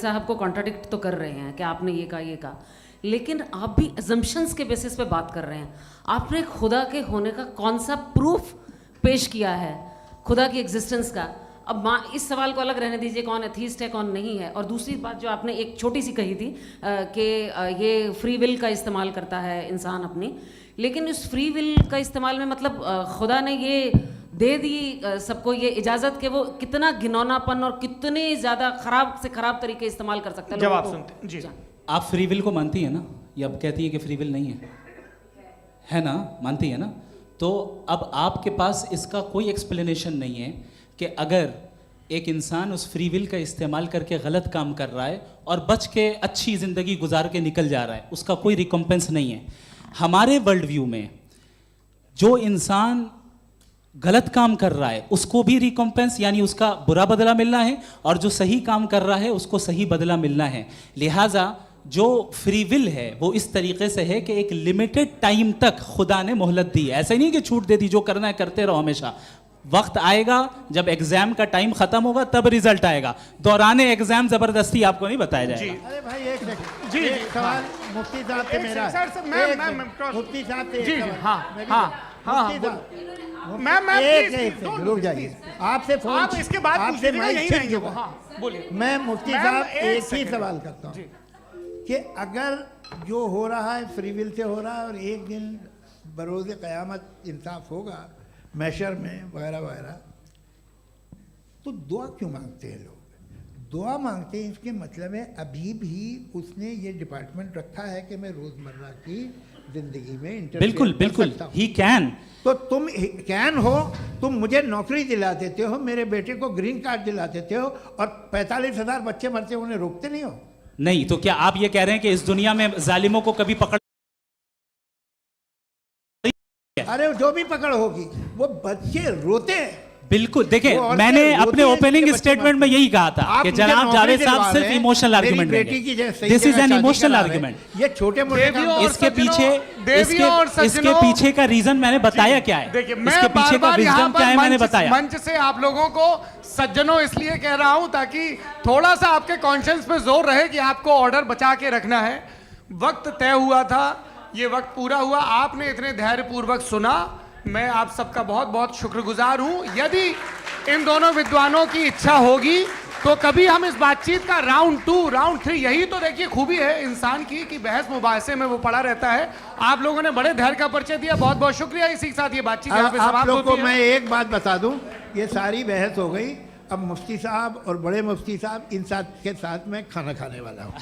साहब को कॉन्ट्राडिक्ट तो कर रहे हैं कि आपने ये कहा, लेकिन आप भी अजम्पशंस के बेसिस पे बात कर रहे हैं। आपने खुदा के होने का कौन सा प्रूफ पेश किया है खुदा की एग्जिस्टेंस का? अब इस सवाल को अलग रहने दीजिए, कौन एथीस्ट है कौन नहीं है। और दूसरी बात जो आपने एक छोटी सी कही थी कि ये फ्री विल का इस्तेमाल करता है इंसान अपनी, लेकिन उस फ्री विल का इस्तेमाल में मतलब खुदा ने ये दे दी सबको ये इजाज़त कि वो कितना घिनौनापन और कितने ज़्यादा ख़राब से ख़राब तरीके इस्तेमाल कर सकता है। जब आप सुनते जी, आप फ्री विल को मानती है ना, या अब कहती है कि फ्री विल नहीं है ना, मानती है ना? तो अब आपके पास इसका कोई एक्सप्लेनेशन नहीं है कि अगर एक इंसान उस फ्री विल का इस्तेमाल करके गलत काम कर रहा है और बच के अच्छी ज़िंदगी गुजार के निकल जा रहा है, उसका कोई रिकम्पेंस नहीं है। हमारे वर्ल्ड व्यू में जो इंसान गलत काम कर रहा है उसको भी रिकम्पेंस यानी उसका बुरा बदला मिलना है, और जो सही काम कर रहा है उसको सही बदला मिलना है। लिहाजा जो फ्री विल है वो इस तरीके से है कि एक लिमिटेड टाइम तक खुदा ने मोहलत दी है। ऐसा नहीं कि छूट दे दी, जो करना है करते रहो हमेशा। वक्त आएगा जब एग्जाम का टाइम खत्म होगा तब रिजल्ट आएगा, दौराने एग्जाम जबरदस्ती आपको नहीं बताया जाएगा। अरे भाई एक सेकंड, जी सवाल मुफ्ती साहब से मेरा, मुफ्ती साहब से जी मैम रुक जाइए, आपसे फोन, आप इसके बाद आपसे माइक, बोलिए। मैं मुफ्ती साहब एक ही सवाल करता हूँ कि अगर जो हो रहा है फ्री विल से हो रहा है और एक दिन बरोज़ क़यामत इंसाफ होगा मैशर में वगैरह वगैरह, तो दुआ क्यों मांगते हैं लोग? दुआ मांगते हैं इसके मतलब है अभी भी उसने ये डिपार्टमेंट रखा है कि मैं रोज़मर्रा की ज़िंदगी में बिल्कुल बिल्कुल ही कैन। तो तुम कैन हो, तुम मुझे नौकरी दिला देते हो, मेरे बेटे को ग्रीन कार्ड दिला देते हो, और 45,000 बच्चे मरते हो उन्हें रोकते नहीं हो? नहीं, तो क्या आप ये कह रहे हैं कि इस दुनिया में जालिमों को कभी पकड़? अरे जो भी पकड़ होगी वो बच्चे रोते हैं। बिल्कुल, देखिए मैंने अपने ओपनिंग स्टेटमेंट में यही कहा था कि जनाब जावेद साहब सिर्फ इमोशनल आर्गुमेंट देंगे। This is an emotional argument. ये छोटे मोटे इसके पीछे का रीजन मैंने बताया क्या है, इसके पीछे का रीजन क्या है मैंने बताया। मंच से आप लोगों को सज्जनों इसलिए कह रहा हूं ताकि थोड़ा सा आपके कॉन्शियंस पे जोर रहे कि आपको ऑर्डर बचा के रखना है। वक्त तय हुआ था, ये वक्त पूरा हुआ, आपने इतने धैर्यपूर्वक सुना, मैं आप सबका बहुत बहुत शुक्रगुजार हूं। यदि इन दोनों विद्वानों की इच्छा होगी तो कभी हम इस बातचीत का राउंड 2, राउंड 3, यही तो देखिए खूबी है इंसान की कि बहस मुबाहसे में वो पड़ा रहता है। आप लोगों ने बड़े धैर्य का परिचय दिया, बहुत बहुत शुक्रिया। इसी के साथ ये बातचीत यहाँ पे समाप्त होती है। आप लोगों को मैं एक बात बता दूं, ये सारी बहस हो गई, अब मुफ्ती साहब और बड़े मुफ्ती साहब इन साथ के साथ मैं खाना खाने वाला हूँ।